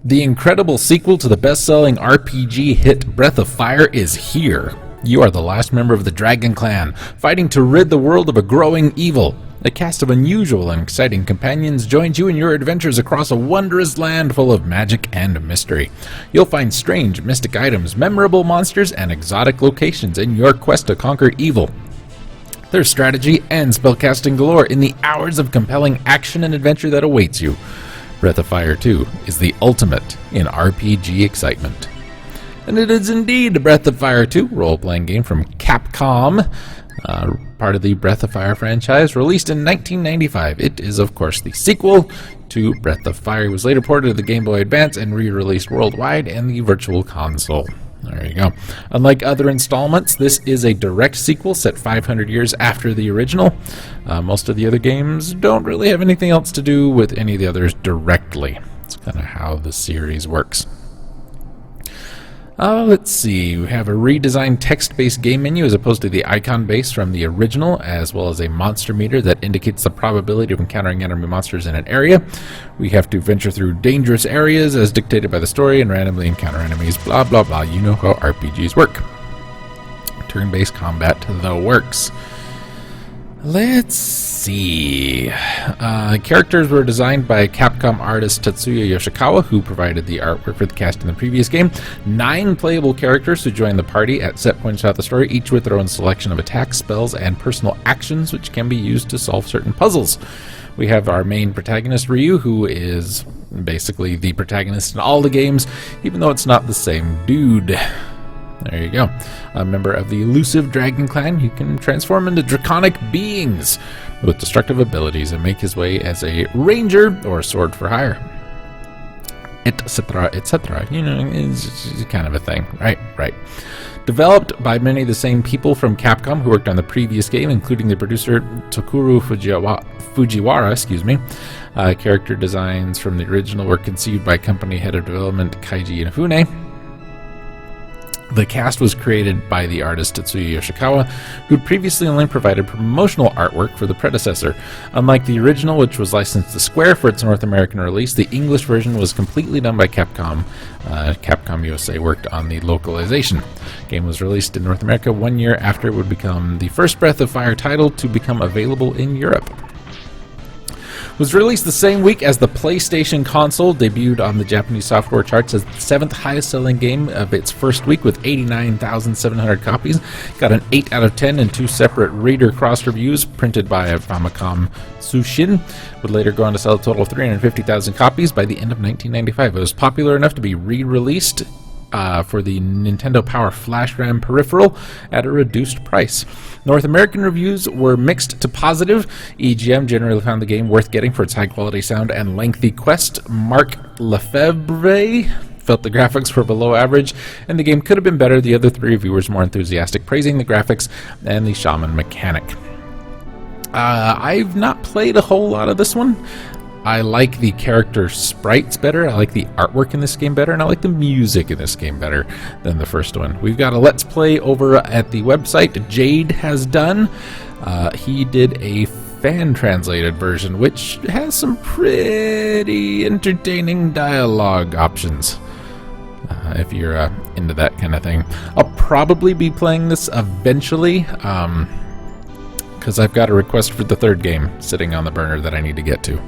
The incredible sequel to the best-selling RPG hit Breath of Fire is here. You are the last member of the Dragon Clan, fighting to rid the world of a growing evil. A cast of unusual and exciting companions joins you in your adventures across a wondrous land full of magic and mystery. You'll find strange, mystic items, memorable monsters, and exotic locations in your quest to conquer evil. There's strategy and spellcasting galore in the hours of compelling action and adventure that awaits you. Breath of Fire 2 is the ultimate in RPG excitement. And it is indeed Breath of Fire 2, role-playing game from Capcom, part of the Breath of Fire franchise, released in 1995. It is, of course, the sequel to Breath of Fire. It was later ported to the Game Boy Advance and re-released worldwide and the Virtual Console. There you go. Unlike other installments, this is a direct sequel set 500 years after the original. Most of the other games don't really have anything else to do with any of the others directly. It's kind of how the series works. Let's see, we have a redesigned text-based game menu as opposed to the icon base from the original, as well as a monster meter that indicates the probability of encountering enemy monsters in an area. We have to venture through dangerous areas as dictated by the story and randomly encounter enemies, blah blah blah. You know how RPGs work. Turn-based combat to the works. Let's see. Characters were designed by Capcom artist Tetsuya Yoshikawa, who provided the artwork for the cast in the previous game. 9 playable characters who join the party at set points throughout the story, each with their own selection of attacks, spells, and personal actions, which can be used to solve certain puzzles. We have our main protagonist, Ryu, who is basically the protagonist in all the games, even though it's not the same dude. There you go. A member of the elusive Dragon Clan, he can transform into draconic beings with destructive abilities and make his way as a ranger or a sword for hire, etc., etc. You know, it's kind of a thing, right? Right. Developed by many of the same people from Capcom who worked on the previous game, including the producer Tokuro Fujiwara. Character designs from the original were conceived by company head of development Kaiji Inafune. The cast was created by the artist Tetsuya Yoshikawa, who'd previously only provided promotional artwork for the predecessor. Unlike the original, which was licensed to Square for its North American release, the English version was completely done by Capcom. Capcom USA worked on the localization. The game was released in North America 1 year after it would become the first Breath of Fire title to become available in Europe. Was released the same week as the PlayStation console, debuted on the Japanese software charts as the 7th highest selling game of its first week with 89,700 copies. Got an 8 out of 10 in 2 separate reader cross reviews printed by Famicom Tsushin. Would later go on to sell a total of 350,000 copies by the end of 1995. It was popular enough to be re-released for the Nintendo Power Flash RAM peripheral at a reduced price. North American reviews were mixed to positive. EGM generally found the game worth getting for its high-quality sound and lengthy quest. Mark Lefebvre felt the graphics were below average, and the game could have been better. The other 3 reviewers more enthusiastic, praising the graphics and the shaman mechanic. I've not played a whole lot of this one. I like the character sprites better, I like the artwork in this game better, and I like the music in this game better than the first one. We've got a Let's Play over at the website Jade has done. He did a fan-translated version, which has some pretty entertaining dialogue options, if you're into that kind of thing. I'll probably be playing this eventually, because I've got a request for the 3rd game sitting on the burner that I need to get to.